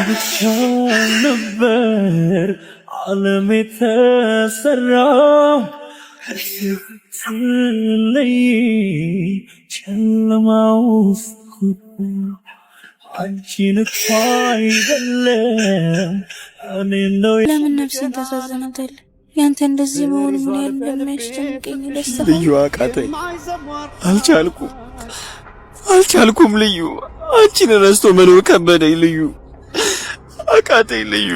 ብቻውን ነበር ዓለም የተሰራው ስትለይ ጨለማ ውስጥ አንቺን እኮ አይደለም እኔ ነው። ለምን ነፍሴን ታሳዝናታለህ? ያንተ እንደዚህ መሆን ምን ያህል እንደሚያስጨንቀኝ ደስታ ልዩ አቃተኝ። አልቻልኩም ልዩ። አንቺን ረስቶ መኖር ከበደኝ ልዩ። አቃተኝ ልዩ።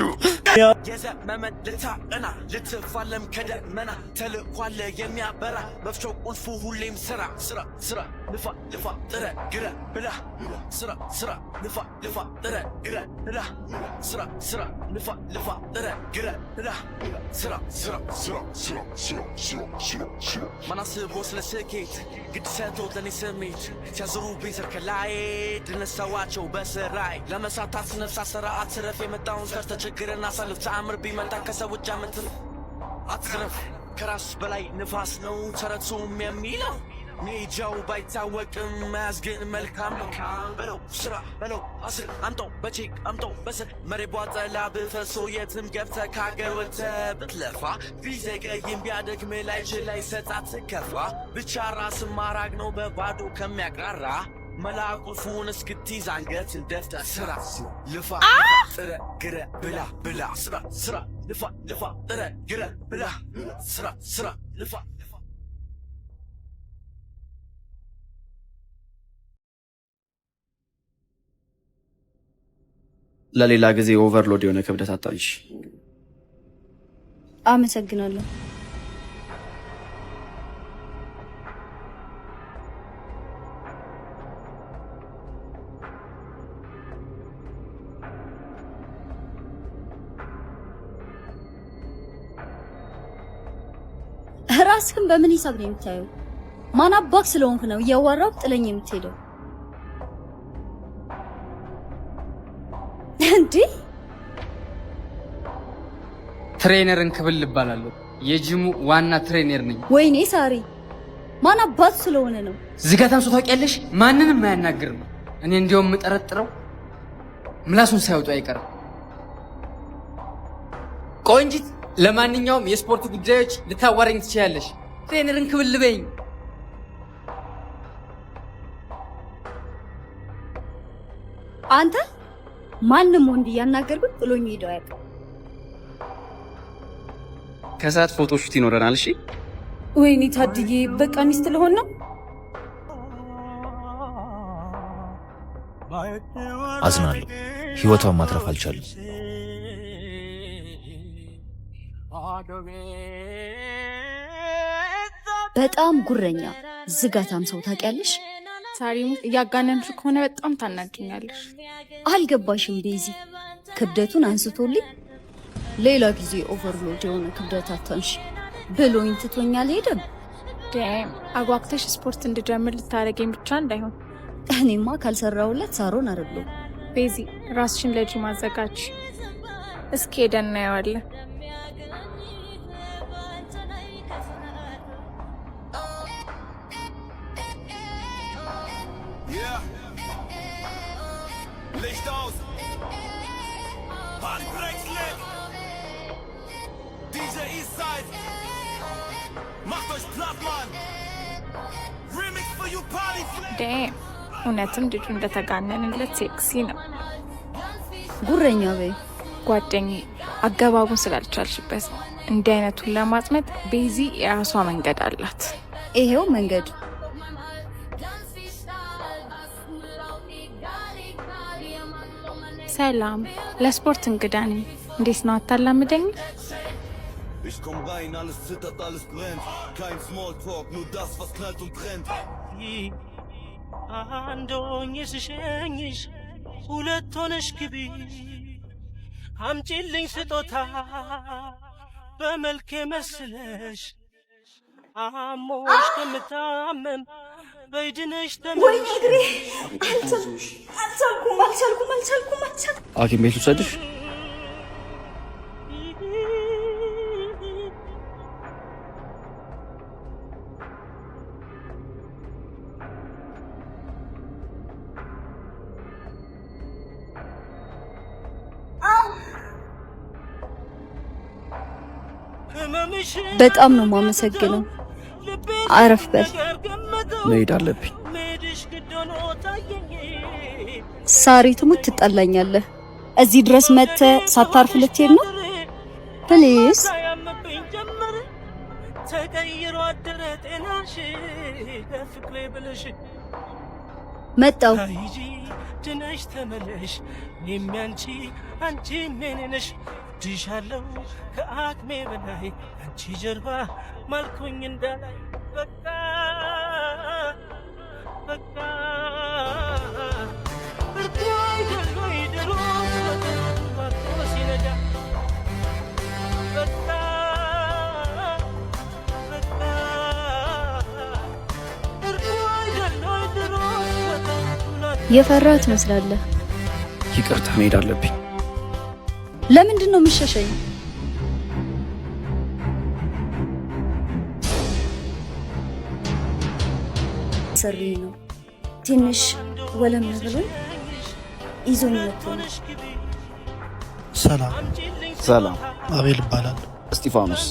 የዘመመን ልታጠና ልትፋለም ከደመና ተልኳለ የሚያበራ መፍቾ ቁልፉ ሁሌም ስራ ስራ ስራ ልፋ ልፋ ጥረ ግረ ብላ ስራ ስራ ልፋ ልፋ ጥረ ግረ ብላ ስራ ስራ ልፋ ልፋ ጥረ ግረ ብላ ስራ ስራ ስራ ስራ ስራ ማናስቦ ስለ ስኬት ግድ ሰጥቶት ለኔ ስሜት ሲያዝሩብኝ ስር ከላይ ድነሳዋቸው በስራይ ለመሳታት ነፍስ አሰራ አትረፍ የመጣውን ሰርተ ችግርን አሳልፍ ተአምር ቢመጣ ከሰዎች አመትር አትረፍ ከራስ በላይ ንፋስ ነው ተረቱም የሚለው ሜጃው ባይታወቅም መያዝ ግን መልካም ነው። በለው ስራ በለው አስር አምጠው በቼክ አምጠው በስር መሬቧ ጠላ ብፈሶ የትም ገብተ ካገር ወጥተ ብትለፋ ቢዘገይም ቢያደክም ላይችል ላይ ሰጣት ከፋ ብቻ ራስ ማራግ ነው በባዶ ከሚያቅራራ መላቁፉን እስክትይዝ አንገትን ደፍተ ስራ ልፋ ጥረ ግረ ብላ ብላ ስራ ስራ ልፋ ልፋ ጥረ ግረ ብላ ስራ ስራ ልፋ ለሌላ ጊዜ ኦቨርሎድ የሆነ ክብደት አታይሽ። አመሰግናለሁ። ራስህን በምን ሂሳብ ነው የምታየው? ማን አባክ ስለሆንክ ነው እያዋራው ጥለኝ የምትሄደው? እንዴ ትሬነርን ክብል እባላለሁ። የጂሙ ዋና ትሬነር ነኝ። ወይኔ ሳሪ ማን አባት ስለሆነ ነው? ዝጋታም ሰው ታውቂያለሽ፣ ማንንም አያናግርም። እኔ እንዲያውም የምጠረጥረው ምላሱን ሳይወጡ አይቀርም። ቆንጂት፣ ለማንኛውም የስፖርት ጉዳዮች ልታዋረኝ ትችያለሽ። ትሬነርን ክብል በይኝ። አንተ ማንንም ወንድ እያናገርኩት ጥሎኝ ሄደው አያውቅም። ከሰዓት ፎቶ ሹት ይኖረናል። እሺ። ወይኔ ታድዬ፣ በቃ ሚስት ልሆን ነው። አዝናለሁ። ህይወቷን ማትረፍ አልቻለም። በጣም ጉረኛ ዝጋታም ሰው ታውቂያለሽ። ሳሪም እያጋነንሽ ከሆነ በጣም ታናድኛለሽ። አልገባሽም ቤዚ። ክብደቱን አንስቶልኝ ሌላ ጊዜ ኦቨርሎድ የሆነ ክብደት አታንሽ ብሎኝ ትቶኛል ሄደም። ዳም አጓግተሽ ስፖርት እንድጀምር ልታረገኝ ብቻ እንዳይሆን። እኔማ ካልሰራውለት ሳሮን አይደለም። ቤዚ ራስሽን ለጂም አዘጋጅ። እስኪ ሄደን እናየዋለን። Licht aus! Party breaks lit! DJ Eastside! Macht euch platt, Mann! Remix for you party flag! ዳም እውነትም ልጁ እንደተጋነንለት ሴክሲ ነው። ጉረኛ በይ ጓደኛዬ፣ አገባቡን ስላልቻልሽበት እንዲህ አይነቱን ለማጥመድ ቤዚ የራሷ መንገድ አላት። ይሄው መንገድ። ሰላም፣ ለስፖርት እንግዳ ነኝ። እንዴት ነው አታላምደኝ? Ich komm rein, alles zittert, alles brennt. Kein Smalltalk, nur das, was knallt und trennt. አንዶኝሽ ሸኝሽ ሁለት ሆነሽ ግቢ አምጪልኝ ስጦታ በመልኬ መስለሽ አሞሽ ከምታመም በይድነሽ ወይኔ እግሬ! አልቻልኩም። ሐኪም ቤት ልውሰድሽ? በጣም ነው የማመሰግነው። አረፍ በል። መሄድ አለብኝ። ሳሪ ትሙት ትጠላኛለህ። እዚህ ድረስ መጥተህ ሳታርፍ ልትሄድ ነው? ፕሊዝ መጣው። ድነሽ ተመለሽ የሚያንቺ አንቺ ሜኔነሽ ድሻለው ከአቅሜ በላይ አንቺ ጀርባ ማልኩኝ እንዳላይ በቃ በቃ እርቶ አይደሎ ይድሮ ባቶ ሲነጋ በቃ በቃ እርቶ አይደሎ ይድሮ የፈራ ትመስላለህ። ይቅርታ መሄድ አለብኝ። ለምንድን ነው የምትሸሸኝ? ሰሪ ነው ትንሽ ወለም ብሎኝ ይዞኝ መጥቶ ነው። ሰላም ሰላም። አቤል ይባላል። እስጢፋኖስ።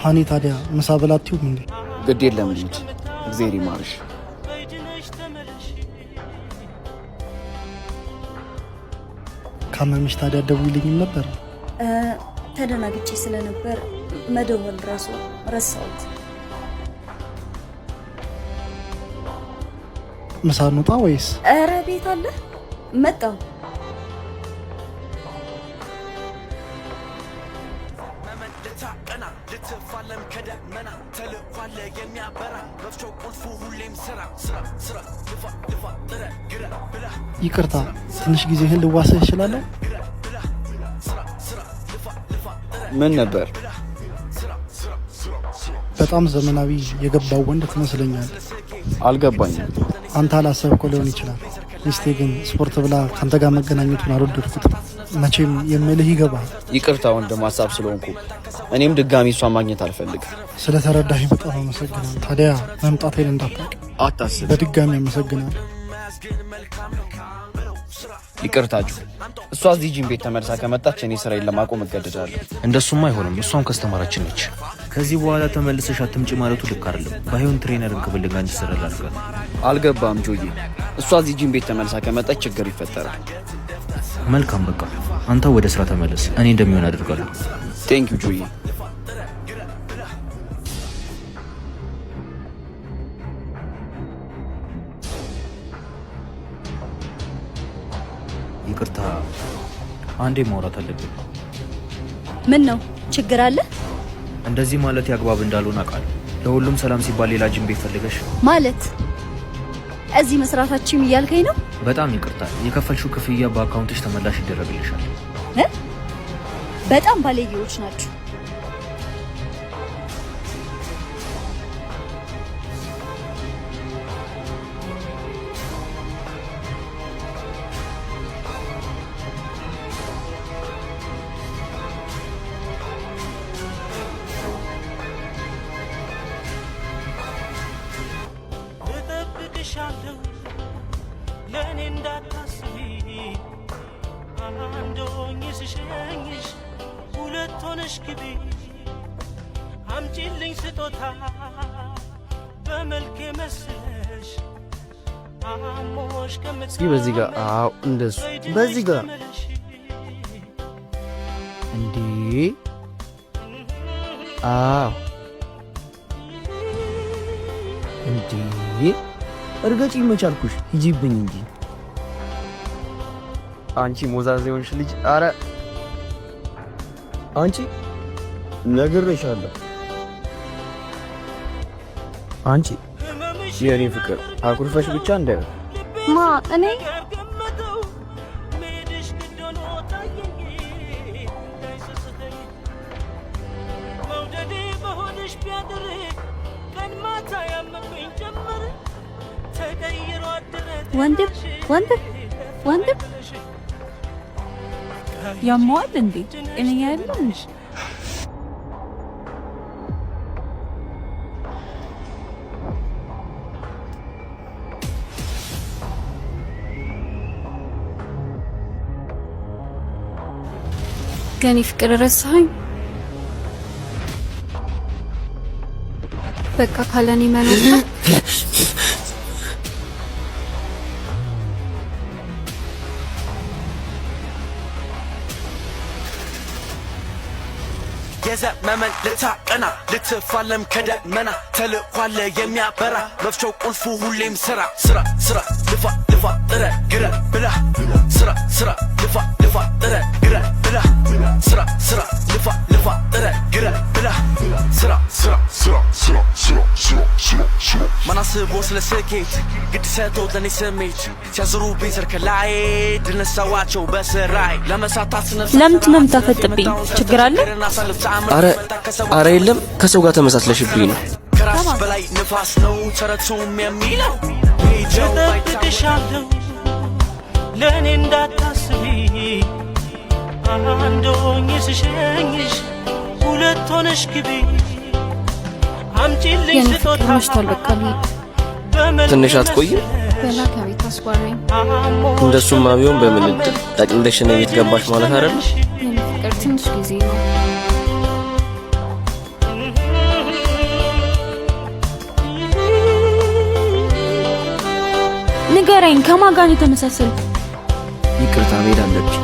ሃኒ ታዲያ ምሳ በላቲውም እንዴ? ግድ የለም ልጅ፣ እግዚአብሔር ይማርሽ። ካመመሽ ታዲያ ደውይልኝም ነበር። ተደናግጬ ስለነበር መደወል ራሱ ረሳሁት። ምሳ እንውጣ ወይስ? ኧረ ቤት አለ። መጣሁ። ልትፋለም ከደመና ተልኳለ የሚያበራ መፍቻው ቁልፉ ሁሌም ስራ ስራ ስራ ልፋ ልፋ ጥረ ግረ ብላ። ይቅርታ ትንሽ ጊዜህን ልዋስህ እችላለሁ? ምን ነበር? በጣም ዘመናዊ የገባው ወንድ ትመስለኛል። አልገባኝም። አንተ አላሰብከው ሊሆን ይችላል። ሚስቴ ግን ስፖርት ብላ ካንተ ጋር መገናኘቱን አልወደድኩትም። መቼም የምልህ ይገባል። ይቅርታ ወንድም፣ ሀሳብ ስለሆንኩ እኔም ድጋሚ እሷን ማግኘት አልፈልግም። ስለተረዳኸኝ በጣም አመሰግናለሁ። ታዲያ መምጣቴን እንዳታውቅ። አታስብ። በድጋሚ አመሰግናለሁ። ይቅርታችሁ። እሷ እዚህ ጂም ቤት ተመልሳ ከመጣች እኔ ስራዬን ለማቆም እገደዳለሁ። እንደሱም አይሆንም። እሷም ከስተማራችን ነች። ከዚህ በኋላ ተመልሰሽ አትምጪ ማለቱ ልክ አይደለም። ባይሆን ትሬነርን ክፍል ጋር እንድትሰራ ላድርጋት። አልገባም ጆዬ። እሷ እዚህ ጂም ቤት ተመልሳ ከመጣች ችግር ይፈጠራል። መልካም፣ በቃ አንተ ወደ ስራ ተመለስ። እኔ እንደሚሆን አድርጋለሁ። ቴንክ ዩ ጆዬ። ይቅርታ፣ አንዴ ማውራት አለብን። ምን ነው ችግር አለ? እንደዚህ ማለት ያግባብ እንዳልሆነ አውቃለሁ። ለሁሉም ሰላም ሲባል ሌላ ጂም ቤት ፈልገሽ ማለት እዚህ መስራታችን እያልከኝ ነው? በጣም ይቅርታ። የከፈልሽው ክፍያ በአካውንትሽ ተመላሽ ይደረግልሻል። በጣም ባለጌዎች ናቸው። እጠብቅሻለሁ ለእኔ እንዳታስቢ አንዶኝ ስሸኝሽ ሁለት ሆነሽ ግቢ አምጪልኝ ስጦታ በመልክ መስለሽ አሞሽ እስኪ በዚህ ጋር አዎ፣ እንደሱ በዚህ ጋር እንዴ! አዎ እንዴ! እርገጪ መቻልኩሽ ሂጂብኝ እንጂ አንቺ ሞዛዝ የሆንሽ ልጅ። አረ አንቺ ነግሬሻለሁ። አንቺ የኔ ፍቅር አኩርፈሽ ብቻ እንዳይሆን። ማ እኔ ወንድም ወንድም ወንድም ያማዋል እንዴ? እኔ ያለሽ ገኒ ፍቅር ረሳኸኝ? በቃ ካለኔ መኖር የዘመመን ልታቀና ልትፋለም ከደመና ተልኳለ የሚያበራ መፍቻው ቁልፉ ሁሌም ስራ ስራ ስራ ልፋ ልፋ ጥረ ግረ ብላ ስራ ስራ ልፋ ልፋ ጥረ ግረ ብላ ስራ ስራ ልፋ ልፋ ጥረ ግረ ብላ ስራ ስራ ስራ ስራ ስራ ስራ ስራ ማናስቦ ስለ ስኬት ግድ ሰጥቶት ለኔ ስሜት ሲያዝሩብኝ ሰርከላይ ድነሳዋቸው በስራይ ለመሳታት ስነፍስ ለምን ነው የምታፈጥብኝ? ችግር አለ? አረ የለም፣ ከሰው ጋር ተመሳስለሽብኝ ነው። ከራስ በላይ ንፋስ ነው ተረቱም የሚለው እጠብቅሻለሁ ለእኔ እንዳታስቢ አንድ ሆኜ ስሸኝሽ ሁለት ሆነሽ ግቢ አምጪልኝ ስጦታ ትንሽ አትቆይም? ገና ከቤት አስጓራኝ። እንደሱማ ቢሆን በምን እድል ጠቅልለሽ ነው ቤት ገባሽ ማለት አይደል? ፍቅር ትንሽ ጊዜ ነው። ንገረኝ፣ ከማን ጋር ነው የተመሳሰልኩ? ይቅርታ መሄድ አለብኝ።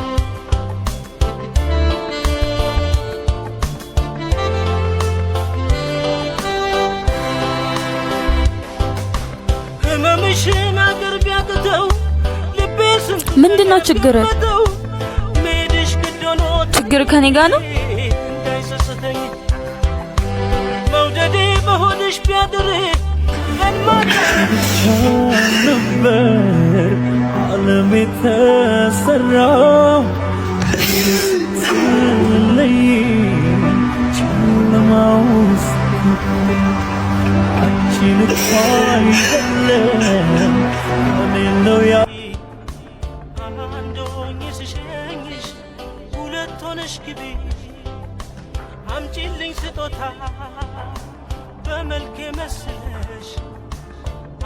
ህመምሽን አገር ቢያቅተው ልቤ ምንድነው ችግር? ሜድሽ ግድ ሆኖ ችግር ከኔ ጋር ነው? እንዳይሰስተኝ መውደዴ በሆድሽ ቢያድር ነበር ዓለም የተሰራው ስለይ ጨለማ ውስጥ አንቺን እኮ አይደለም እኔ ነው ያ አንድ ሆኜ ስሸኝሽ ሁለት ሆነሽ ግቢ አምጪልኝ ስጦታ በመልክ መስለሽ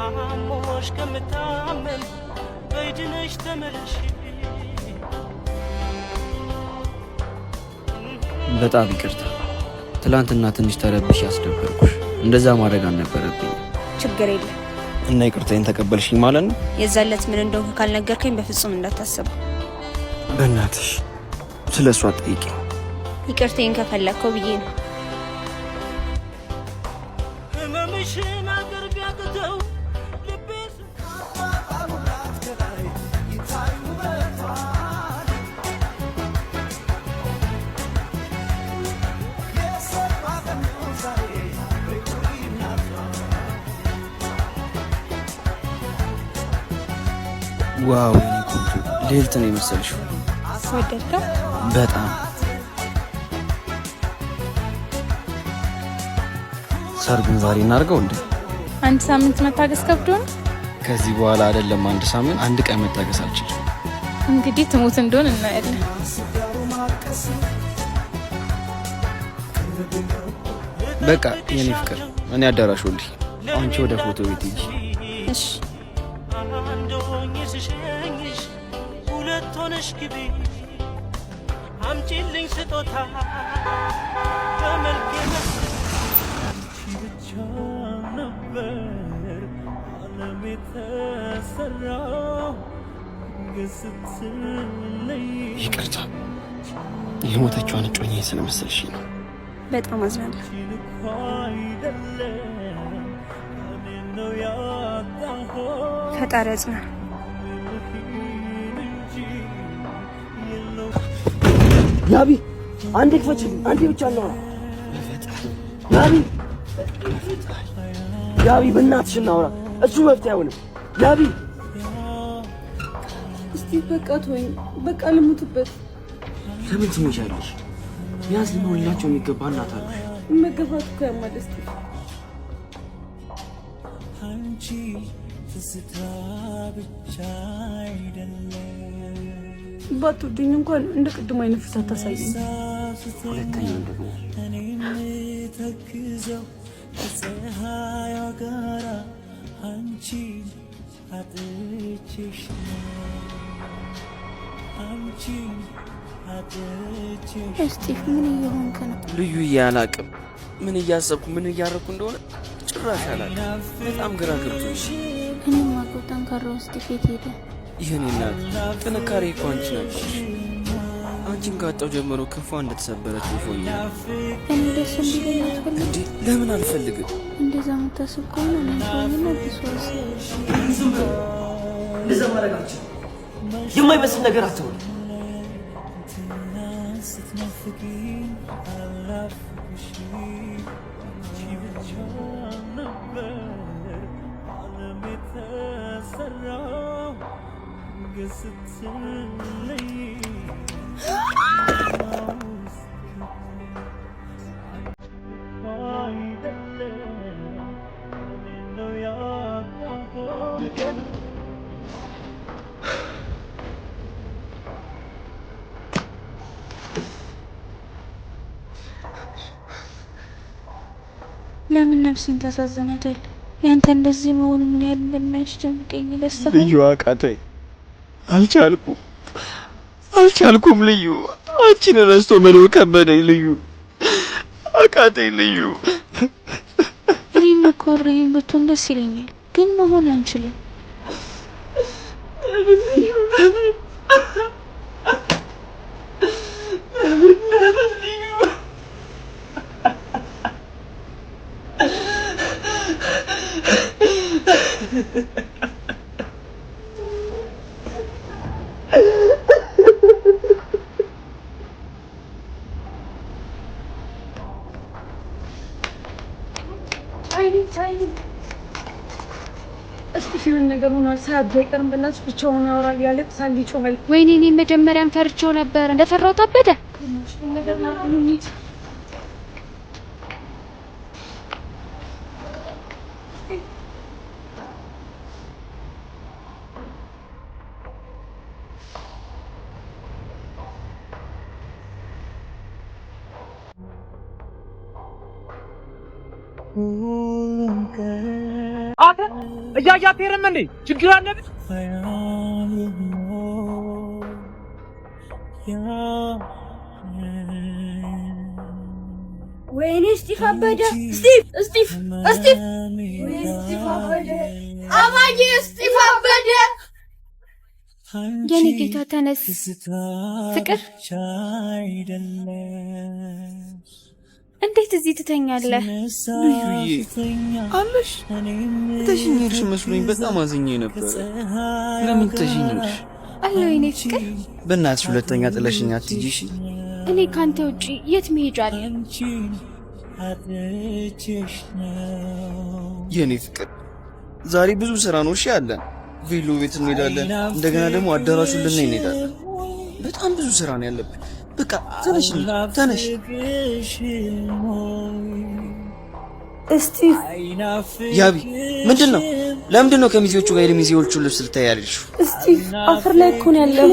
አሞሽ ከምታመን በይድነሽ ተመለሽ። በጣም ይቅርታ፣ ትላንትና ትንሽ ተረብሽ ያስደበርኩሽ። እንደዛ ማድረግ አልነበረብኝ። ችግር የለም። እና ይቅርታዬን ተቀበልሽኝ ማለት ነው? የዛለት ምን እንደሆነ ካልነገርከኝ በፍጹም እንዳታስበው። በእናትሽ ስለሷ ጠይቂ። ይቅርታዬን ከፈለከው ብዬ ነው። ህመምሽን አገር ቢያቅተው ልቤ ዋው የኔ ቆንጆ ሌልት ነው የመሰልሽው። ወደድከው? በጣም ሰርጉን ዛሬ እናድርገው እንዴ? አንድ ሳምንት መታገስ ከብዶ ነው። ከዚህ በኋላ አይደለም አንድ ሳምንት፣ አንድ ቀን መታገስ አልችልም። እንግዲህ ትሞት እንደሆነ እናያለን። በቃ የኔ ፍቅር እኔ አዳራሽልኝ፣ አንቺ ወደ ፎቶ ቤት ሂጂ። እሺ። አንድ ሆኜ ስሸኝሽ ሁለት ሆነሽ ግቢ አምጪልኝ ስጦታ በመልክ ብቻ ነበር ዓለም የተሰራው ስትለይ። ይቅርታ የሞተችዋን እጮኛዬ ስለመሰልሽ ነው። በጣም አዝናለሁ። ፈጣሪ ያጽና። ያቢ አንዴ ክፈችልኝ፣ አንዴ ብቻ ነው። ያቢ ያቢ በእናትሽ እናውራ። እሱ መፍትሄ አይሆንም። ያቢ እስቲ በቃ ተወኝ፣ በቃ ልሙትበት። ለምን ትሞቻለሽ? ቢያንስ ልንሆንላቸው የሚገባ እናት አለሽ። መገፋት እኮ ያማል። እስቲ አንቺ ትዝታ ብቻ አይደለም ባትወደኝ እንኳን እንደ ቅድም አይነት ፊት አታሳይኝ። ሁለተኛው ደግሞ እኔም ተክዘው ከፀሐይ ጋራ አንቺ አጥቼሽ አንቺ እስጢፍ ምን እየሆንክ ነው? ልዩ እያላቅም ምን እያሰብኩ ምን እያረኩ እንደሆነ ጭራሽ አላውቅም። በጣም ግራ ገብቶኝ። እኔም አውቀው ጠንካራ ውስጥ ፊት ሄደ። ይህን እናት ጥንካሬ እኮ አንቺ ነሽ። አንቺን ካጣው ጀምሮ ክፏ እንደተሰበረች ይፎኛ። እኔ ደስ እንዲለኝ አትፈልግም እንዴ? ለምን አልፈልግም? እንደዛ የምታስብ ከሆነ ለሰውና ብሷስ እንደዛ ማድረጋችን የማይመስል ነገር አትሆን። ለምን ነፍሴን ታሳዝናታል? ያንተ እንደዚህ መሆኑ ምን ያህል እንደሚያስጨንቀኝ ደስታ ልዩ አቃተኝ። አልቻልኩም ልዩ። አንቺን ረስቶ መኖር ከበደኝ ልዩ። አቃተኝ ልዩ። እኔም እኮ አብረኸኝ ብትሆን ደስ ይለኛል፣ ግን መሆን አንችልም። እስቲፊውን ነገር ሆኗል። ሰዓት አይቀርም። በእናትሽ ብቻውን ያወራል፣ ያለቅሳል፣ ይጮሃል። ወይኔ እኔ መጀመሪያም ፈርቼው ነበር። እንደፈራው ታበደ። ነገር ናት አተ እያያቴረም እንዴ ችግር አለብህ? ወይኔ ስቲፍ አበደ። ስቲፍ አበደ። አማዬ ስቲፍ አበደ። የኔ ጌታ ተነስ። ፍቅር እንዴት እዚህ ትተኛለህ? ልዩዬ አለሽ? ተሽኝልሽ መስሎኝ በጣም አዝኜ ነበር። ለምን ተሽኝልሽ? አለው የኔ ፍቅር። በእናትሽ ሁለተኛ ጥለሽኝ አትሂጂ እሺ? እኔ ካንተ ውጪ የት መሄጃ አለኝ? የኔ ፍቅር ዛሬ ብዙ ስራ ነው እሺ ያለን። ቬሎ ቤት እንሄዳለን፣ እንደገና ደግሞ አዳራሹን ልናይ እንሄዳለን። በጣም ብዙ ስራ ነው ያለብን። በቃ ተነሽ። ስቲፍ ያቢ ምንድን ነው? ለምንድን ነው ከሚዜዎቹ ጋር የሚዜዎቹ ልብስ ልታይ ያለሽው? ስቲፍ አፈር ላይ እኮ ነው ያለው።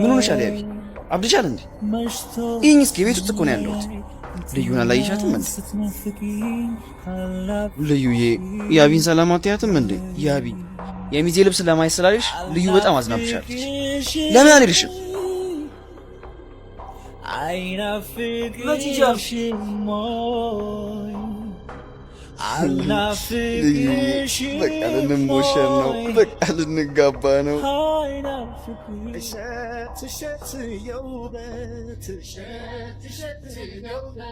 ምን ሆነሻል ያቢ? አብድሻል እንዴ? ይህኝ እስኪ ቤት ውስጥ እኮ ነው ያለሁት። ልዩን አላየሻትም እንዴ? ልዩዬ ያቢን ሰላም አትያትም እንዴ? ያቢ የሚዜ ልብስ ለማየት ስላለሽ ልዩ በጣም አዝናብሻለች። ለምን አልሄድሽም? በቃ ልንሞሸር ነው። በቃ ልንጋባ ነው።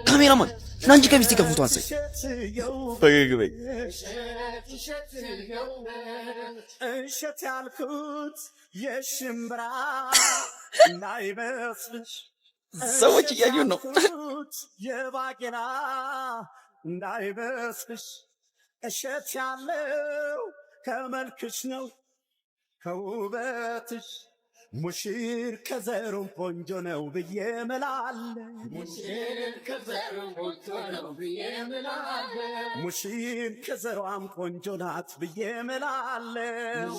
ካሜራማን ና እንጂ ከሚስቴ ከፎቶ አንሳኝ። ፈገግ በይ። እሸት ያልኩት የሽምብራ እንዳይመስልሽ ሰዎች እያዩን ነው። የባቄላ እንዳይመስልሽ እሸት ያለው ከመልክሽ ነው ከውበትሽ ሙሽር ከዘሩም ቆንጆ ነው ብዬ እምላለሁ። ሙሽር ከዘሯም ቆንጆ ናት ብዬ እምላለሁ።